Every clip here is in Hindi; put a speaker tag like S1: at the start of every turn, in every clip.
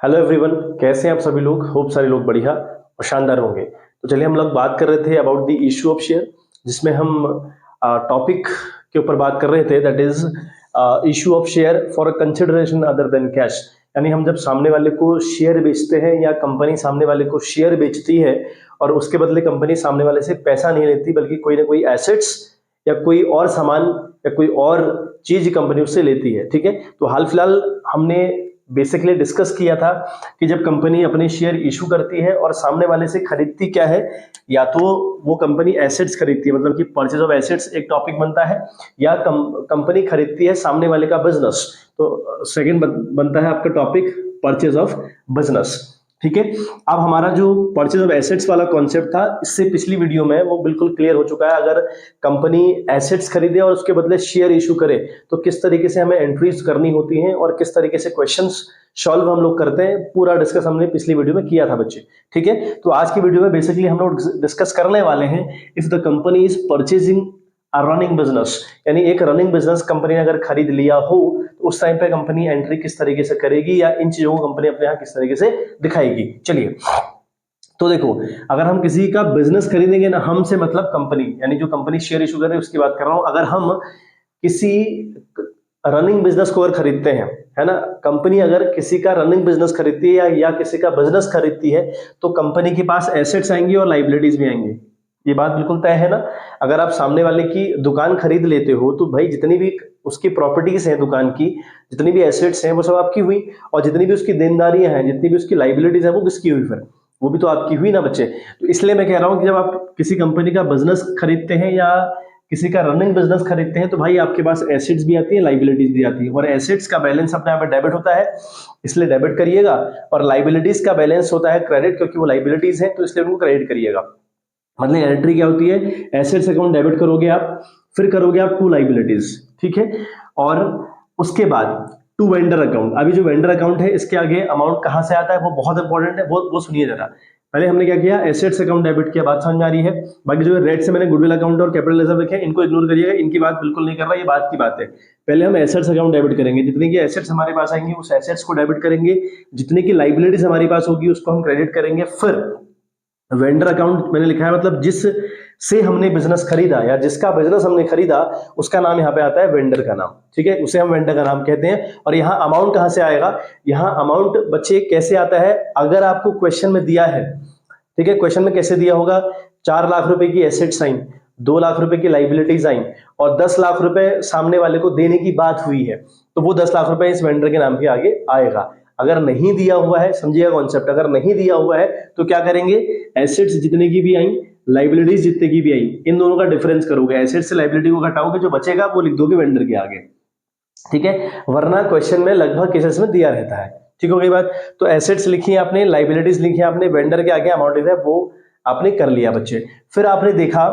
S1: हेलो एवरीवन, कैसे हैं आप सभी लोग। होप सारे लोग बढ़िया और शानदार होंगे। तो चलिए, हम लोग बात कर रहे थे about the issue of share, जिसमें हम टॉपिक के ऊपर बात कर रहे थे, that is issue of share for a consideration other than cash. यानी हम जब सामने वाले को शेयर बेचते हैं या कंपनी सामने वाले को शेयर बेचती है और उसके बदले कंपनी सामने वाले से पैसा नहीं लेती, बल्कि कोई ना कोई एसेट्स या कोई और सामान या कोई और चीज कंपनी उससे लेती है। ठीक है, तो हाल फिलहाल हमने बेसिकली डिस्कस किया था कि जब कंपनी अपने शेयर इशू करती है और सामने वाले से खरीदती क्या है, या तो वो कंपनी एसेट्स खरीदती है, मतलब कि परचेज ऑफ एसेट्स एक टॉपिक बनता है, या कंपनी खरीदती है सामने वाले का बिजनेस। तो सेकंड बनता है आपका टॉपिक परचेज ऑफ बिजनेस। ठीक है, अब हमारा जो परचेज ऑफ एसेट्स वाला कॉन्सेप्ट था, इससे पिछली वीडियो में वो बिल्कुल क्लियर हो चुका है। अगर कंपनी एसेट्स खरीदे और उसके बदले शेयर इशू करे तो किस तरीके से हमें एंट्रीज करनी होती हैं और किस तरीके से क्वेश्चंस सॉल्व हम लोग करते हैं, पूरा डिस्कस हमने पिछली वीडियो में किया था बच्चे। ठीक है, तो आज की वीडियो में बेसिकली हम लोग डिस्कस करने वाले हैं, if the company is purchasing running business, यानी एक रनिंग बिजनेस कंपनी ने अगर खरीद लिया हो तो उस टाइम पे कंपनी एंट्री किस तरीके से करेगी, या इन चीजों को कंपनी अपने यहाँ किस तरीके से दिखाएगी। चलिए, तो देखो, अगर हम किसी का बिजनेस खरीदेंगे ना, हम से मतलब कंपनी, यानी जो कंपनी शेयर इशू कर रही है उसकी बात कर रहा हूं। अगर हम किसी रनिंग बिजनेस को अगर खरीदते हैं, है ना, कंपनी अगर किसी का रनिंग बिजनेस खरीदती है या किसी का बिजनेस खरीदती है, तो कंपनी के पास एसेट्स आएंगी और लाइबिलिटीज भी आएंगी। ये बात बिल्कुल तय है ना। अगर आप सामने वाले की दुकान खरीद लेते हो तो भाई जितनी भी उसकी प्रॉपर्टीज हैं दुकान की, जितनी भी एसेट्स हैं, वो सब आपकी हुई, और जितनी भी उसकी देनदारियां हैं, जितनी भी उसकी लाइबिलिटीज है, वो किसकी हुई फिर? वो भी तो आपकी हुई ना बच्चे। तो इसलिए मैं कह रहा हूं कि जब आप किसी कंपनी का बिजनेस खरीदते हैं या किसी का रनिंग बिजनेस खरीदते हैं, तो भाई आपके पास एसेट्स भी आती है, लाइबिलिटीज भी आती है, और एसेट्स का बैलेंस अपने आप में डेबिट होता है, इसलिए डेबिट करिएगा, और लाइबिलिटीज का बैलेंस होता है क्रेडिट, क्योंकि वो लाइबिलिटीज है तो इसलिए उनको क्रेडिट करिएगा। मतलब एंट्री क्या होती है? एसेट्स अकाउंट डेबिट करोगे आप, फिर करोगे आप टू लाइबिलिटीज। ठीक है, और उसके बाद टू वेंडर अकाउंट। अभी जो वेंडर अकाउंट है, इसके आगे अमाउंट कहां से आता है, वो बहुत इंपॉर्टेंट है, वो सुनिए जरा। पहले हमने क्या किया? एसेट्स अकाउंट डेबिट किया, बात समझ आ रही है। बाकी जो रेड से मैंने गुडविल अकाउंट और कैपिटल रिजर्व लिखे हैं, इनको इग्नोर करिएगा, इनकी बात बिल्कुल नहीं कर रहा, ये बात की बात है। पहले हम एसेट्स अकाउंट डेबिट करेंगे, जितने की एसेट्स हमारे पास आएंगे उस एसेट्स को डेबिट करेंगे, जितने की लाइबिलिटीज हमारे पास होगी उसको हम क्रेडिट करेंगे। फिर वेंडर अकाउंट मैंने लिखा है, मतलब जिस से हमने बिजनेस खरीदा या जिसका बिजनेस हमने खरीदा, उसका नाम यहाँ पे आता है वेंडर का नाम। ठीक है, उसे हम वेंडर का नाम कहते हैं। और यहाँ अमाउंट कहां से आएगा? यहाँ अमाउंट बच्चे कैसे आता है? अगर आपको क्वेश्चन में दिया है, ठीक है, क्वेश्चन में कैसे दिया होगा? 4 लाख रुपए की एसेट्स आई, 2 लाख रुपए की लाइबिलिटीज आई, और 10 लाख रुपए सामने वाले को देने की बात हुई है, तो वो 10 लाख रुपए इस वेंडर के नाम के आगे आएगा। अगर नहीं दिया हुआ है, समझिएगा कॉन्सेप्ट, अगर नहीं दिया हुआ है तो क्या करेंगे? एसेट्स जितने की भी आई, लाइबिलिटीज जितने की भी आई, इन दोनों का डिफरेंस करोगे, एसेट्स से लाइबिलिटी को घटाओगे, जो बचेगा वो लिख दोगे वेंडर के आगे। ठीक है, वरना क्वेश्चन में लगभग केसेस में दिया रहता है। ठीक हो गई बात। तो एसेट्स लिखी है आपने, लाइबिलिटीज लिखी है आपने, वेंडर के आगे अमाउंट लिखा है, वो आपने कर लिया बच्चे। फिर आपने देखा,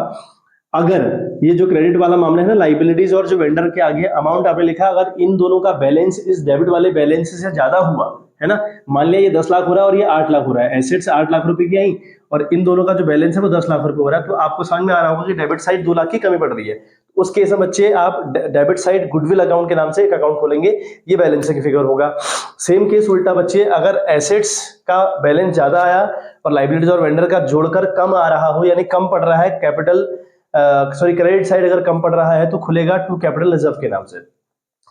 S1: अगर ये जो क्रेडिट वाला मामला है ना, लाइबिलिटीज और जो वेंडर के आगे अमाउंट आपने लिखा, अगर इन दोनों का बैलेंस इस डेबिट वाले बैलेंस से ज्यादा हुआ, है ना, मान लिया ये 10 लाख हो रहा है और ये 8 लाख हो रहा है, एसेट्स 8 लाख रुपए की आई और इन दोनों का जो बैलेंस है वो 10 लाख रुपए हो रहा है, तो आपको समझ में आ रहा होगा कि डेबिट साइड 2 लाख की कमी पड़ रही है। उस केस में बच्चे आप डेबिट साइड गुडविल अकाउंट के नाम से एक अकाउंट खोलेंगे, ये बैलेंस की फिगर होगा। सेम केस उल्टा बच्चे, अगर एसेट्स का बैलेंस ज्यादा आया और लाइबिलिटीज और वेंडर का जोड़कर कम आ रहा हो, यानी कम पड़ रहा है, कैपिटल क्रेडिट साइड अगर कम पड़ रहा है, तो खुलेगा टू कैपिटल रिजर्व के नाम से।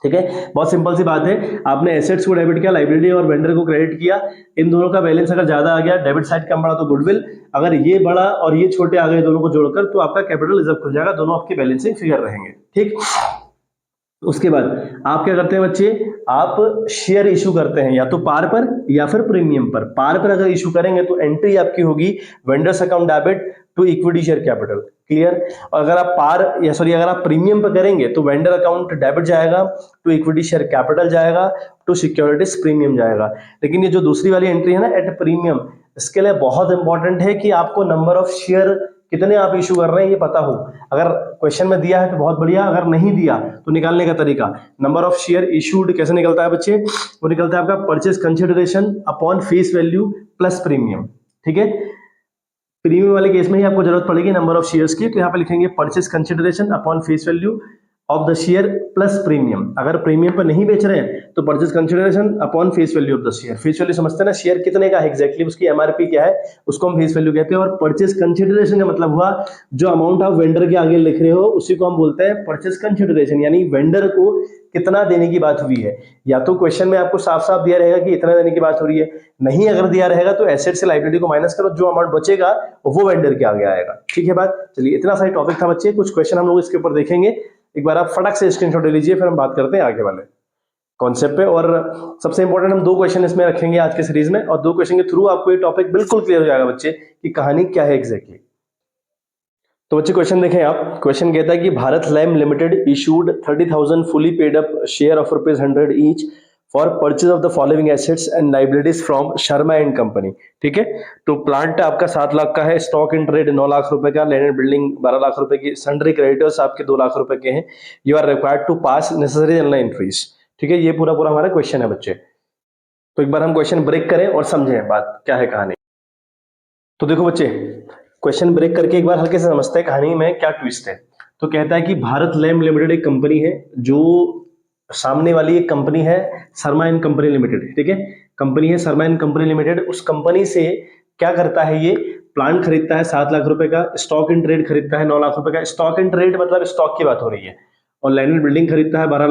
S1: ठीक है, बहुत सिंपल सी बात है, आपने एसेट्स को डेबिट किया, लाइबिलिटी और वेंडर को क्रेडिट किया, इन दोनों का बैलेंस अगर ज्यादा आ गया, डेबिट साइड कम बढ़ा तो गुडविल, अगर ये बड़ा और ये छोटे आ गए दोनों को जोड़कर, तो आपका कैपिटल रिजर्व खुल जाएगा, दोनों आपकी बैलेंसिंग फिगर रहेंगे। ठीक, उसके बाद आप क्या करते हैं बच्चे? आप शेयर इशू करते हैं, या तो पार पर या फिर प्रीमियम पर। पार पर अगर इशू करेंगे तो एंट्री आपकी होगी vendors account debit to equity share capital. Clear? और अगर आप पार या सॉरी अगर आप प्रीमियम पर करेंगे तो वेंडर अकाउंट डेबिट जाएगा, टू इक्विटी शेयर कैपिटल जाएगा, टू सिक्योरिटीज प्रीमियम जाएगा। लेकिन ये जो दूसरी वाली एंट्री है ना, एट प्रीमियम, इसके लिए बहुत इंपॉर्टेंट है कि आपको नंबर ऑफ शेयर कितने आप इशू कर रहे हैं ये पता हो। अगर क्वेश्चन में दिया है तो बहुत बढ़िया, अगर नहीं दिया तो निकालने का तरीका, नंबर ऑफ शेयर इशूड कैसे निकलता है बच्चे? वो निकलता है आपका purchase consideration upon face value plus premium. ठीक है, प्रीमियम वाले केस में ही आपको जरूरत पड़ेगी नंबर ऑफ शेयर्स की, तो यहाँ पे लिखेंगे purchase consideration upon face value of the share plus premium. अगर प्रीमियम पर नहीं बेच रहे हैं तो purchase consideration upon face value of the share. Face value समझते हैं ना, शेयर कितने का है एग्जैक्टली, उसकी एमआरपी क्या है, उसको हम फेस वैल्यू कहते हैं। और परचेज कंसिडरेशन का मतलब हुआ जो अमाउंट आप वेंडर के आगे लिख रहे हो उसी को हम बोलते हैं परचेज कंसिडरेशन, यानी वेंडर को कितना देने की बात हुई है। या तो क्वेश्चन में आपको साफ साफ दिया रहेगा कि इतना देने की बात हो रही है, नहीं अगर दिया रहेगा तो एसेट से लायबिलिटी को माइनस करो, जो अमाउंट बचेगा वो वेंडर के आगे आएगा। ठीक है बात। चलिए इतना सारी टॉपिक था बच्चे, कुछ क्वेश्चन हम लोग इसके ऊपर देखेंगे। एक बार आप फटक से स्क्रीनशॉट ले लीजिए, फिर हम बात करते हैं आगे वाले कॉन्सेप्ट पे। और सबसे इंपॉर्टेंट हम 2 क्वेश्चन इसमें रखेंगे आज के सीरीज में, और 2 क्वेश्चन के थ्रू आपको ये टॉपिक बिल्कुल क्लियर हो जाएगा बच्चे कि कहानी क्या है एग्जैक्टली। तो बच्चे क्वेश्चन देखें आप। क्वेश्चन कहता है कि भारत लैम limited issued 30,000 fully paid up share of ₹100 each for purchase of the following assets and liabilities from Sharma and company. ठीक है, तो प्लांट आपका 7 लाख का है, स्टॉक इन ट्रेड 9 लाख रुपए का, लैंड एंड बिल्डिंग 12 लाख रुपए की, सन्ड्री क्रेडिटर्स आपके 2 लाख रुपए के हैं। You are required to pass necessary journal entries. ठीक है, ये पूरा पूरा हमारा क्वेश्चन है बच्चे। तो एक बार हम क्वेश्चन ब्रेक करें और समझें बात क्या है कहानी। तो देखो बच्चे, क्वेश्चन ब्रेक करके एक बार हल्के से समझते हैं कहानी में क्या ट्विस्ट है। तो कहता है कि भारत लैम लिमिटेड एक कंपनी है, जो सामने वाली एक कंपनी है शर्मा एंड कंपनी लिमिटेड। ठीक है, कंपनी है शर्मा एंड कंपनी लिमिटेड। उस कंपनी से क्या करता है, ये प्लांट खरीदता है 7 लाख रुपए का, स्टॉक इन ट्रेड खरीदता है 9 लाख रुपए का। स्टॉक इन ट्रेड मतलब स्टॉक की बात हो रही है। और लैंड एंड बिल्डिंग खरीदता है 12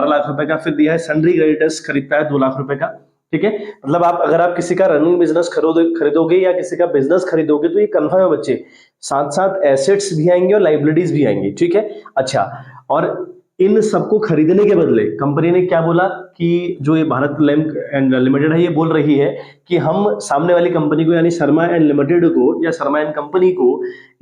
S1: लाख रुपए का। फिर दिया है सन्ड्री क्रेडिटर्स खरीदता है 2 लाख रुपए का। ठीक है, मतलब अगर आप किसी का रनिंग बिजनेस खरीदोगे या किसी का बिजनेस खरीदोगे तो ये कंफर्म है बच्चे, साथ साथ एसेट्स भी आएंगे और लाइबिलिटीज भी आएंगी। ठीक है, अच्छा, और इन सबको खरीदने के बदले कंपनी ने क्या बोला कि जो ये भारत लैम्प एंड लिमिटेड है ये बोल रही है कि हम सामने वाली कंपनी को यानी शर्मा एंड लिमिटेड को या शर्मा एंड कंपनी को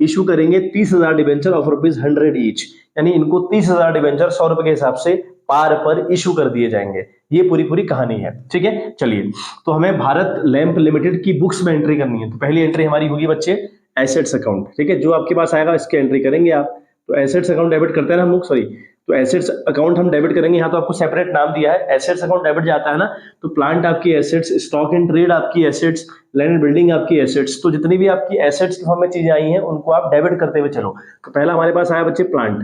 S1: इशू करेंगे 30,000 डिबेंचर ऑफ ₹100 ईच, यानी इनको 30,000 डिबेंचर 100 रुपए के हिसाब से पार पर इशू कर दिए जाएंगे। ये पूरी पूरी कहानी है। ठीक है, चलिए तो हमें भारत लैंप लिमिटेड की बुक्स में एंट्री करनी है। तो पहली एंट्री हमारी होगी बच्चे एसेट्स अकाउंट। ठीक है, जो आपके पास आएगा इसकी एंट्री करेंगे आप। तो एसेट्स अकाउंट डेबिट करते हैं ना हम लोग, सॉरी, तो एसेट्स अकाउंट हम डेबिट करेंगे। यहाँ तो आपको सेपरेट नाम दिया है, एसेट्स अकाउंट डेबिट जाता है ना, तो प्लांट आपकी एसेट्स, स्टॉक इन ट्रेड आपकी एसेट्स, लैंड एंड बिल्डिंग आपकी एसेट्स। तो जितनी भी आपकी एसेट्स की फॉर्म में चीजें आई हैं उनको आप डेबिट करते हुए चलो। तो पहला हमारे पास आया बच्चे प्लांट,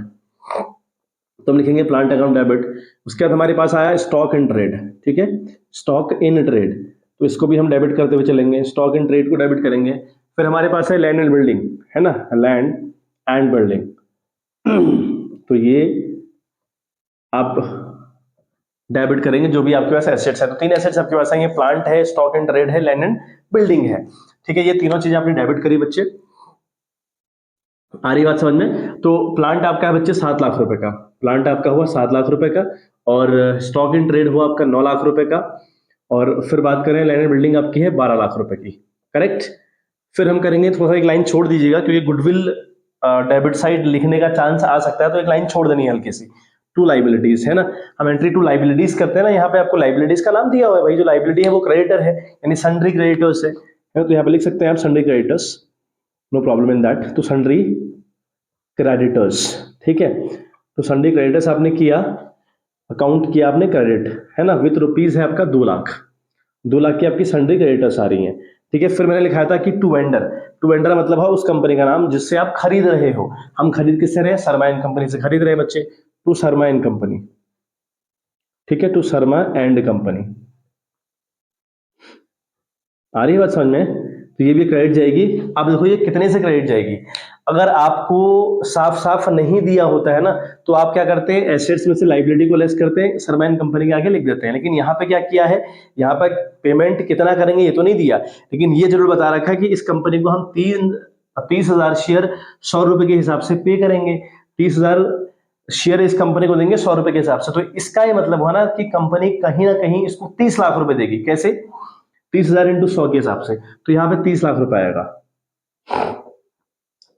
S1: तो हम लिखेंगे प्लांट अकाउंट डेबिट। उसके बाद हमारे पास आया स्टॉक इन ट्रेड। ठीक है, स्टॉक इन ट्रेड, तो इसको भी हम डेबिट करते हुए चलेंगे, स्टॉक इन ट्रेड को डेबिट करेंगे। फिर हमारे पास है लैंड एंड बिल्डिंग, है ना, लैंड एंड बिल्डिंग। तो ये आप डेबिट करेंगे जो भी आपके पास एसेट्स है। तो 3 एसेट्स आपके पास आएंगे, प्लांट है, स्टॉक इन ट्रेड है, लैंड एंड बिल्डिंग है। ठीक है, ये तीनों चीजें आपने डेबिट करी बच्चे, आ रही बात समझ में। तो प्लांट आपका है बच्चे 7 लाख रुपए का, प्लांट आपका हुआ 7 लाख रुपए का, और स्टॉक इन ट्रेड हुआ आपका 9 लाख रुपए का, और फिर बात करें लैंड एंड बिल्डिंग आपकी है 12 लाख रुपए की, करेक्ट। फिर हम करेंगे, थोड़ा सा एक लाइन छोड़ दीजिएगा क्योंकि गुडविल डेबिट साइड लिखने का चांस आ सकता है, तो एक लाइन छोड़ देनी है हल्की सी। टू लाइबिलिटीज है ना, हम एंट्री टू लाइबिलिटीज करते हैं ना, यहाँ पे आपको लाइबिलिटीज का नाम दिया हुआ है भाई, जो लाइबिलिटी है वो क्रेडिटर है, यानी सन्ड्री क्रेडिटर्स है। तो यहाँ पे लिख सकते हैं आप sundry creditors, no problem in that. तो सन्ड्री क्रेडिटर्स, ठीक है, तो सन्ड्री क्रेडिटर्स आपने किया, अकाउंट किया आपने क्रेडिट, है ना, विथ रुपीज है आपका 2 लाख, 2 लाख की आपकी सन्ड्री क्रेडिटर्स आ रही हैं। ठीक है, फिर मैंने लिखा था कि टू वेंडर, टू वेंडर मतलब है उस कंपनी का नाम जिससे आप खरीद रहे हो। हम खरीद किससे रहे, शर्मा एंड कंपनी से खरीद रहे बच्चे, टू शर्मा एंड कंपनी। ठीक है, टू शर्मा एंड कंपनी, आ रही है बात समझ में। तो ये भी क्रेडिट जाएगी। अब देखो ये कितने से क्रेडिट जाएगी, अगर आपको साफ साफ नहीं दिया होता है ना तो आप क्या करते हैं, एसेट्स में से लाइबिलिटी को लेस करते हैं, शर्मा एंड कंपनी के आगे लिख देते हैं। लेकिन यहाँ पे क्या किया है, यहाँ पर पेमेंट कितना करेंगे ये तो नहीं दिया, लेकिन ये जरूर बता रखा है कि इस कंपनी को हम 30,000 शेयर 100 रुपए के हिसाब से पे करेंगे। 30,000 शेयर इस कंपनी को देंगे 100 रुपए के हिसाब से। तो इसका ये मतलब हुआ ना कि कंपनी कहीं ना कहीं इसको 30 लाख रुपए देगी। कैसे, 30,000 इंटू 100 के हिसाब से, तो यहाँ पे 30 लाख रुपए आएगा।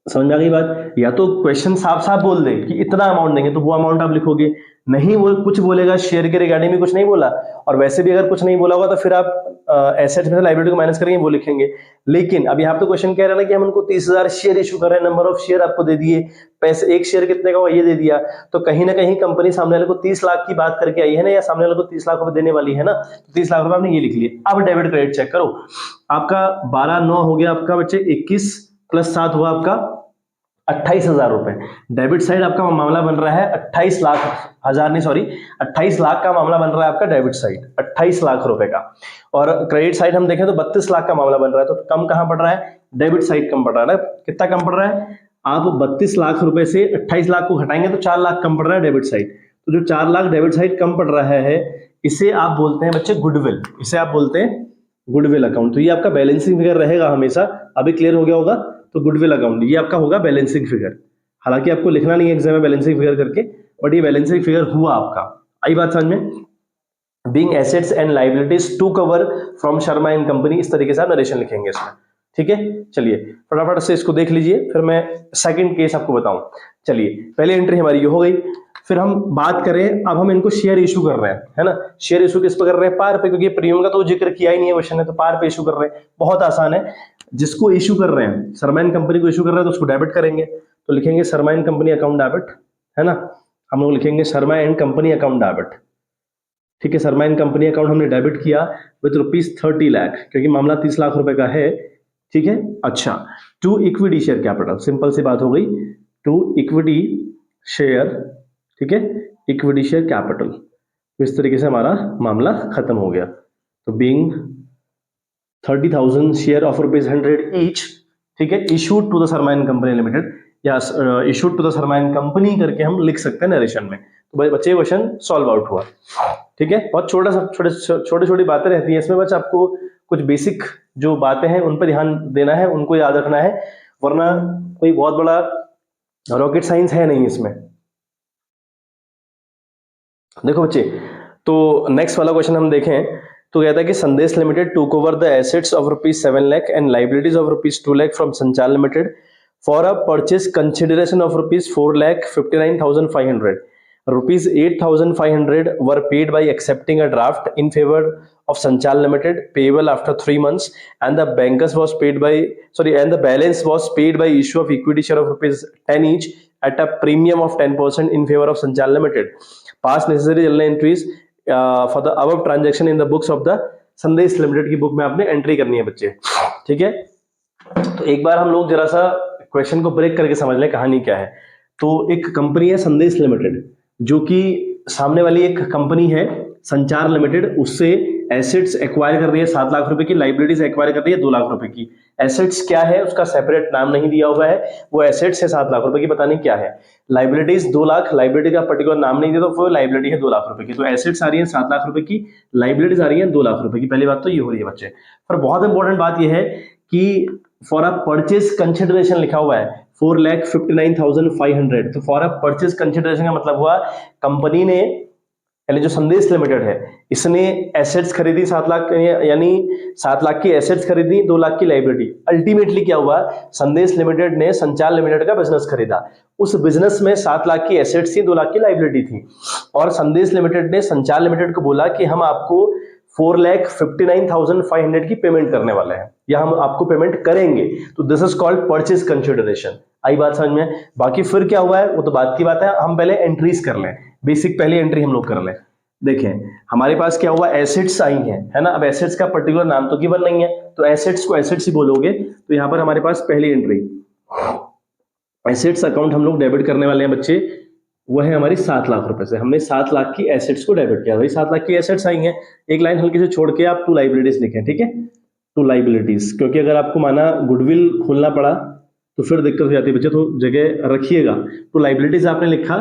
S1: समझ आ गई बात। या तो क्वेश्चन साफ साफ बोल दे कि इतना अमाउंट देंगे तो वो अमाउंट आप लिखोगे, नहीं वो कुछ बोलेगा शेयर के रिगार्डिंग में कुछ नहीं बोला, और वैसे भी अगर कुछ नहीं बोला होगा तो फिर आप एसेट्स में से लायबिलिटी को माइनस करेंगे वो लिखेंगे। लेकिन अब यहाँ पे क्वेश्चन कह रहा है ना कि हम उनको 30,000 शेयर इशू कर रहे हैं, नंबर ऑफ शेयर आपको दे दिए, पैसे एक शेयर कितने का ये दे दिया, तो कहीं ना कहीं कंपनी सामने वाले को 30 लाख की बात करके आई है ना, या सामने वाले को 30 लाख रुपए देने वाली है ना, तो 30 लाख रुपए आपने ये लिख लिए। अब डेबिट क्रेडिट चेक करो, आपका 12 9 हो गया आपका बच्चे 21 प्लस 7 हुआ आपका 28,000 रुपए। डेबिट साइड आपका मामला बन रहा है 28 लाख का मामला बन रहा है आपका डेबिट साइड 28 लाख रुपए का। और क्रेडिट साइड हम देखें तो 32 लाख का मामला बन रहा है। तो कम कहां पड़ रहा है? डेबिट साइड कम पड़ रहा है ना। कितना कम पड़ रहा है? आप 32 लाख रुपए से 28 लाख को घटाएंगे तो 4 लाख कम पड़ रहा है डेबिट साइड। तो जो 4 लाख डेबिट साइड कम पड़ रहा है इसे आप बोलते हैं बच्चे गुडविल। इसे आप बोलते हैं गुडविल अकाउंट। तो ये आपका बैलेंसिंग फिगर रहेगा हमेशा। अभी क्लियर हो गया होगा? तो गुडविल अकाउंट ये आपका होगा बैलेंसिंग फिगर। हालांकि आपको लिखना नहीं है एग्जाम में बैलेंसिंग फिगर करके, बट ये बैलेंसिंग फिगर हुआ आपका। आई बात समझ में? Being assets and liabilities to cover from Sharma and company, इस तरीके से आप नरेशन लिखेंगे इसमें। ठीक है, चलिए फटाफट से इसको देख लीजिए, फिर मैं सेकंड केस आपको बताऊं। चलिए पहली एंट्री हमारी ये हो गई। फिर हम बात करें, अब हम इनको शेयर इशू कर रहे हैं, है ना। शेयर इशू किस पे कर रहे हैं? पार पे, क्योंकि प्रीमियम का तो जिक्र किया ही नहीं है क्वेश्चन ने, तो पार पे इशू कर रहे हैं। बहुत आसान है। जिसको इशू कर रहे हैं, शर्मा एंड कंपनी को इशू कर रहे हैं, तो उसको डेबिट करेंगे। तो लिखेंगे Sharma and company account debit, है ना। हम लोग लिखेंगे Sharma and company account debit. ठीक है, शर्मा एंड कंपनी अकाउंट हमने डेबिट किया विद ₹30 लाख, क्योंकि मामला 30 लाख रुपए का है। ठीक है, अच्छा, to equity share capital, simple सी बात हो गई, टू इक्विटी शेयर। ठीक है, इक्विटी शेयर कैपिटल। तो इस तरीके से हमारा मामला खत्म हो गया। तो बीइंग 30,000 शेयर ऑफ ₹100 ईच, ठीक है, issued to the Sharma and company limited, या issued to the Sharma and company करके हम लिख सकते हैं नरेशन में। तो बच्चे क्वेश्चन सॉल्व आउट हुआ। ठीक है, बहुत छोटी छोटी बातें रहती हैं इसमें, बस आपको कुछ बेसिक जो बातें हैं उन पर ध्यान देना है, उनको याद रखना है, वरना कोई बहुत बड़ा रॉकेट साइंस है नहीं इसमें। देखो बच्चे, तो नेक्स्ट वाला क्वेश्चन हम देखें तो कहता है कि Sandesh limited took over the assets of ₹7 lakh and liabilities of ₹2 lakh from Sanchar limited for a purchase consideration of ₹4,59,500. ₹8,500 were paid by accepting a draft in favor of Sanchal Limited payable after 3 months, and the balance was paid by issue of equity share of ₹10 each at a premium of 10% in favor of Sanchal Limited. Pass necessary journal entries for the above transaction in the books of the संदेश लिमिटेड की बुक में आपने एंट्री करनी है बच्चे। ठीक है, तो एक बार हम लोग जरा सा क्वेश्चन को ब्रेक करके समझ लें कहानी क्या है। तो एक कंपनी है संदेश लिमिटेड, जो कि सामने वाली एक कंपनी है संचार लिमिटेड, उससे एसेट्स एक्वायर कर रही है 7 लाख रुपए की, लाइबिलिटीज एक्वायर कर रही है 2 लाख रुपए की। एसेट्स क्या है उसका सेपरेट नाम नहीं दिया हुआ है, वो एसेट्स है 7 लाख रुपए की, पता नहीं क्या है। लाइबिलिटीज 2 लाख, लाइबिलिटी का पर्टिकुलर नाम नहीं दिया, तो वो लाइबिलिटी है 2 लाख रुपए की। तो एसेट्स आ रही है 7 लाख रुपए की, लाइबिलिटीज आ रही है 2 लाख रुपए की। पहली बात तो ये हो रही है बच्चे। पर बहुत इंपॉर्टेंट बात यह है कि फॉर अ परचेज कंसिडरेशन लिखा हुआ है 4,59,500। तो फॉर अ परचेज कंसिडरेशन का मतलब हुआ कंपनी ने, यानी जो संदेश लिमिटेड है, इसने एसेट्स खरीदी 7 लाख, यानी 7 लाख की एसेट्स खरीदी, 2 लाख की लाइबिलिटी। अल्टीमेटली क्या हुआ? संदेश लिमिटेड ने संचार लिमिटेड का बिजनेस खरीदा। उस बिजनेस में 7 लाख की एसेट्स थी, 2 लाख की लाइबिलिटी थी, और संदेश लिमिटेड ने संचार लिमिटेड को बोला कि हम आपको 4,59,500 की पेमेंट करने वाले हैं, या हम आपको पेमेंट करेंगे। तो this is called purchase consideration. आई बात समझ में? बाकी फिर क्या हुआ है वो तो बात की बात है, हम पहले एंट्रीज कर लें। बेसिक पहली एंट्री हम लोग कर लें। देखें हमारे पास क्या हुआ, एसेट्स आई हैं, है ना। अब एसेट्स का पर्टिकुलर नाम तो गिवन नहीं है, तो एसेट्स को एसेट्स ही बोलोगे। तो यहां पर हमारे पास पहली एंट्री एसेट्स अकाउंट हम लोग डेबिट करने वाले हैं बच्चे, वो है हमारी 7 लाख रुपए से। हमने 7 लाख की एसेट्स को डेबिट किया, भाई 7 लाख की एसेट्स आई हैं। एक लाइन हल्की से छोड़ के आप टू लाइबिलिटीज लिखें, ठीक है, टू लाइबिलिटीज, क्योंकि अगर आपको माना गुडविल खोलना पड़ा तो फिर दिक्कत हो जाती है बच्चे, तो जगह रखिएगा। तो लाइबिलिटीज आपने लिखा,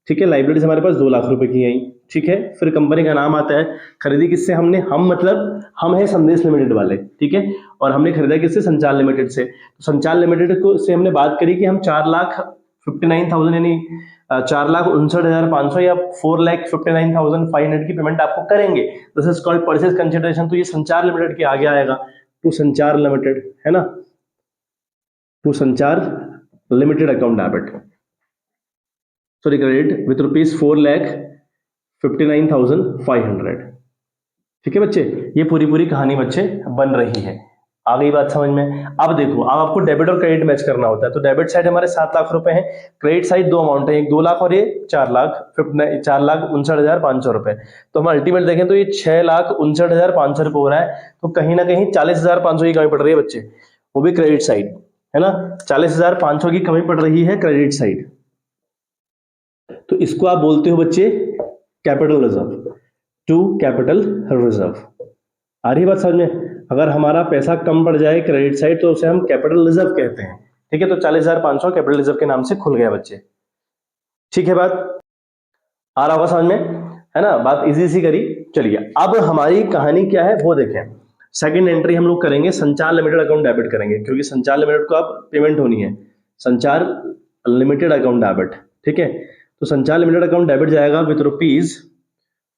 S1: ठीक है, लाइबिलिटीज हमारे पास 2 लाख रुपए की आई, ठीक है। फिर कंपनी का नाम आता है, खरीदी किससे हमने, हम मतलब हम है संदेश लिमिटेड वाले, ठीक है, और हमने खरीदा किससे, संचार लिमिटेड से। तो संचार लिमिटेड को से हमने बात करी कि हम 4,59,000 यानी 4,59,500 या 4,59,500 की पेमेंट आपको करेंगे। This is called purchase consideration. तो ये संचार लिमिटेड के आगे आएगा, टू संचार लिमिटेड, है ना, टू संचार limited account debit, sorry credit with ₹4,59,500। ठीक है बच्चे, ये पूरी कहानी बच्चे बन रही है। आ गई बात समझ में? अब देखो, अब आपको डेबिट और क्रेडिट मैच करना होता है। तो डेबिट साइड हमारे 7 लाख रुपए हैं, क्रेडिट साइड 2 अमाउंट है, एक 2 लाख और ये 4,59,500 रुपए। तो हम अल्टीमेट देखें तो ये 6,59,500 रुपए हो रहा है। तो कहीं ना कहीं 40,500 की कमी पड़ रही है बच्चे, वो भी क्रेडिट साइड। है ना, 40,500 की कमी पड़ रही है क्रेडिट साइड, तो इसको आप बोलते हो बच्चे capital reserve, to capital reserve. आ रही बात समझ में? अगर हमारा पैसा कम पड़ जाए क्रेडिट साइड तो उसे हम कैपिटल रिजर्व कहते हैं, ठीक है। तो 40,500 कैपिटल रिजर्व के नाम से खुल गया बच्चे, ठीक है। बात आ रहा होगा समझ में, है ना, बात इजी सी करी। चलिए अब हमारी कहानी क्या है वो देखें। सेकंड एंट्री हम लोग करेंगे संचार लिमिटेड अकाउंट डेबिट करेंगे, क्योंकि संचार लिमिटेड को अब पेमेंट होनी है, संचार लिमिटेड अकाउंट डेबिट, ठीक है। तो संचार लिमिटेड अकाउंट डेबिट जाएगा विथ रुपीज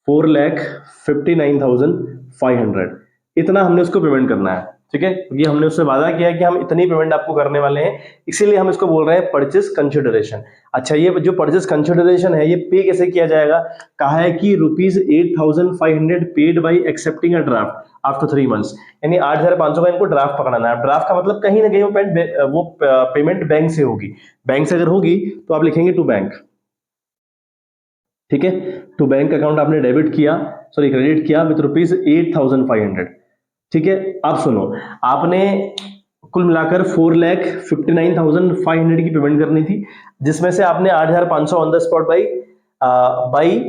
S1: 4,59,500, इतना हमने उसको पेमेंट करना है, ठीक है। क्योंकि हमने उससे वादा किया है कि हम इतनी पेमेंट आपको करने वाले हैं, इसीलिए हम इसको बोल रहे हैं परचेज कंसिडरेशन। अच्छा, ये जो परचेज कंसिडरेशन है ये पे कैसे किया जाएगा? कहा है कि ₹8,500 paid by accepting a draft after 3 months, यानी 8,500 का इनको ड्राफ्ट पकड़ना है। ड्राफ्ट का मतलब कहीं ना कहीं वो पेमेंट बैंक से होगी, बैंक से अगर होगी तो आप लिखेंगे टू बैंक, ठीक है। टू बैंक अकाउंट आपने डेबिट किया, सॉरी क्रेडिट किया विथ ₹8,500, ठीक है। अब सुनो, आपने कुल मिलाकर 4,59,500 की पेमेंट करनी थी, जिसमें से आपने 8,500 ऑन द स्पॉट बाई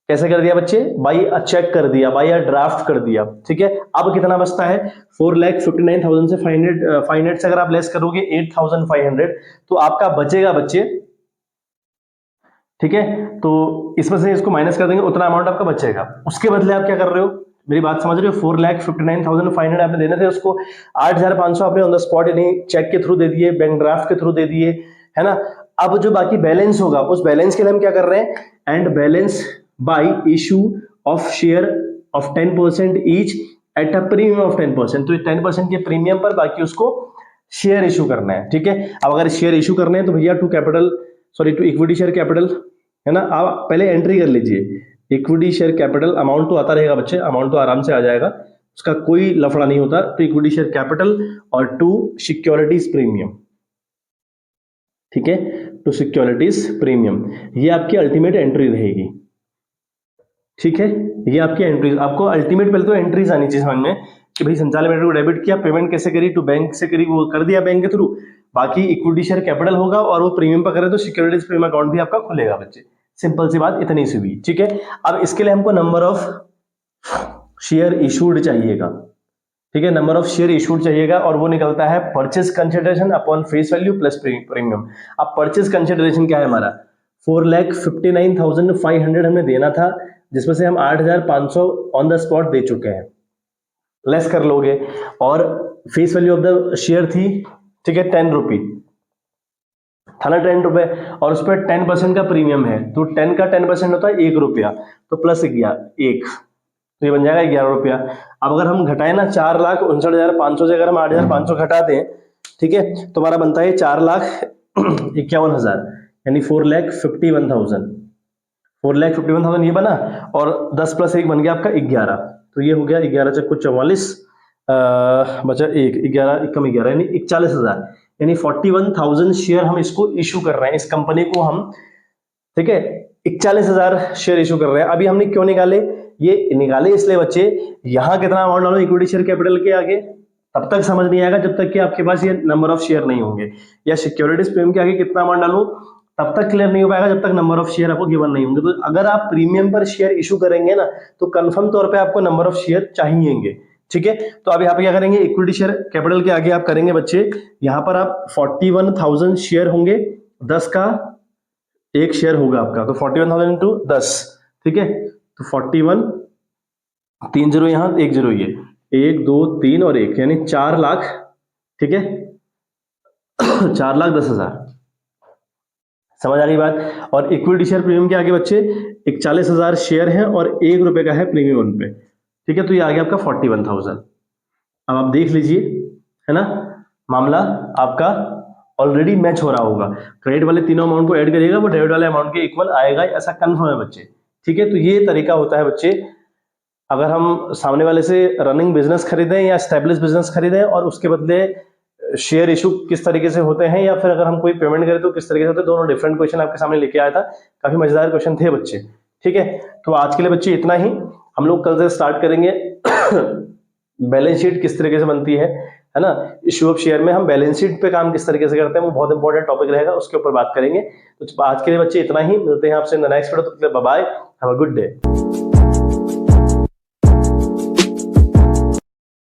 S1: कैसे कर दिया बच्चे? बाई चेक कर दिया, बाई ड्राफ्ट कर दिया, ठीक है। अब कितना बचता है? 4,59,000 से 500 से अगर आप लेस करोगे 8,500 तो आपका बचेगा बच्चे, ठीक है। तो इसमें से इसको माइनस कर देंगे, उतना अमाउंट आपका बचेगा। उसके बदले आप क्या कर रहे हो, मेरी बात समझ रहे हो? 4,59,500 आपने देने थे उसको, 8,500 आपने ऑन द स्पॉट यानी चेक के थ्रू दे दिए, बैंक ड्राफ्ट के थ्रू दे दिए, है ना। अब जो बाकी बैलेंस होगा उस बैलेंस के लिए हम क्या कर रहे हैं? And balance bye issue of share of 10% each at a premium of 10%, तो 10% के प्रीमियम पर बाकी उसको शेयर इशू करना है, ठीक है। अब अगर शेयर इशू करने हैं तो भैया टू इक्विटी शेयर कैपिटल, है ना। आप पहले एंट्री कर लीजिए, इक्विटी शेयर कैपिटल, अमाउंट तो आता रहेगा बच्चे, अमाउंट तो आराम से आ जाएगा, उसका कोई लफड़ा नहीं होता। तो इक्विटी शेयर कैपिटल और टू सिक्योरिटीज प्रीमियम, ठीक है, टू सिक्योरिटीज प्रीमियम, ये आपकी अल्टीमेट एंट्री रहेगी, ठीक है। ये आपकी एंट्रीज, आपको अल्टीमेट पहले तो एंट्रीज आनी चाहिए समझ में कि भाई संचालन लिमिटेड को डेबिट किया, पेमेंट कैसे करी? टू बैंक से करी, वो कर दिया बैंक के थ्रू, बाकी इक्विटी शेयर कैपिटल होगा और वो प्रीमियम पर करे तो सिक्योरिटीज प्रीमियम अकाउंट भी आपका खुलेगा बच्चे। सिंपल सी बात, इतनी सी हुई, ठीक है। अब इसके लिए हमको नंबर ऑफ शेयर इशूड चाहिएगा, ठीक है, नंबर ऑफ शेयर इशूड चाहिएगा, और वो निकलता है purchase consideration upon face value plus premium. अब परचेज कंसिडरेशन क्या है हमारा? 4,59,500 हमें देना था, जिसमें से हम 8,500 ऑन द स्पॉट दे चुके हैं, लेस कर लोगे, और face value of the share थी, ठीक है, 10 रुपी था ना, 10 रुपए, और उस पर 10% का प्रीमियम है, तो 10 का 10% होता है 1 रुपया, तो प्लस 1, तो ये बन जाएगा 11 रुपया। अब अगर हम घटाए ना 4,59,500 से अगर हम 8,500 घटा दें, ठीक है, तो हमारा बनता है 4,51,000, यानी 4,51,000, 4,51,000 ये बना, और 10 + 1 बन गया आपका 11, तो ये हो गया 11 चक्कू 44, बचा 1, 11 कम 11 यानी 41,000, यानी 41,000 शेयर हम इसको इशू कर रहे हैं, इस कंपनी को हम, ठीक है, 41,000 शेयर इशू कर रहे हैं। अभी हमने क्यों निकाले? ये निकाले इसलिए बच्चे, यहां कितना अमाउंट डालो इक्विटी शेयर कैपिटल के आगे, तब तक समझ नहीं आएगा जब तक कि आपके पास ये नंबर ऑफ शेयर नहीं होंगे, या सिक्योरिटीज प्रीमियम के आगे कितना अमाउंट डालो तब तक क्लियर नहीं हो पाएगा जब तक नंबर ऑफ शेयर आपको गिवन नहीं होंगे। तो अगर आप प्रीमियम पर शेयर इशू करेंगे ना, तो कंफर्म तौर पे आपको नंबर ऑफ शेयर चाहिएंगे, ठीक है। तो अब यहाँ पे क्या करेंगे? इक्विटी शेयर कैपिटल के आगे आप करेंगे बच्चे, यहाँ पर आप 41,000 शेयर होंगे, 10 का एक शेयर होगा आपका, तो 41,000 इंटू 10, ठीक है, तो 41, 3 जीरो यहाँ, 1 जीरो ये, 1 2 3 और 1, यानी 4 लाख, ठीक है, 4,10,000, समझ आ गई बात। और इक्विटी शेयर प्रीमियम के आगे बच्चे 41,000 शेयर हैं और 1 रुपए का है प्रीमियम उन पे, ठीक है, तो ये आ गया आपका 41,000। अब आप देख लीजिए, है ना, मामला आपका ऑलरेडी मैच हो रहा होगा, क्रेडिट वाले तीनों अमाउंट को ऐड करिएगा, वो डेबिट वाले अमाउंट के इक्वल आएगा, ऐसा कंफर्म है बच्चे, ठीक है। तो ये तरीका होता है बच्चे, अगर हम सामने वाले से रनिंग बिजनेस खरीदें या एस्टेब्लिश बिजनेस खरीदें, और उसके बदले शेयर इशू किस तरीके से होते हैं, या फिर अगर हम कोई पेमेंट करें तो किस तरीके से होते हैं, दोनों डिफरेंट क्वेश्चन आपके सामने लेके आया था, काफी मजेदार क्वेश्चन थे बच्चे, ठीक है। तो आज के लिए बच्चे इतना ही, हम लोग कल से स्टार्ट करेंगे बैलेंस शीट किस तरीके से बनती है ना, इश्यू ऑफ शेयर में हम बैलेंस शीट पे काम किस तरीके से करते हैं, वो बहुत इंपॉर्टेंट टॉपिक रहेगा, उसके ऊपर बात करेंगे। तो आज के लिए बच्चे इतना ही, मिलते हैं आपसे नेक्स्ट वीडियो, तो bye, have a good day.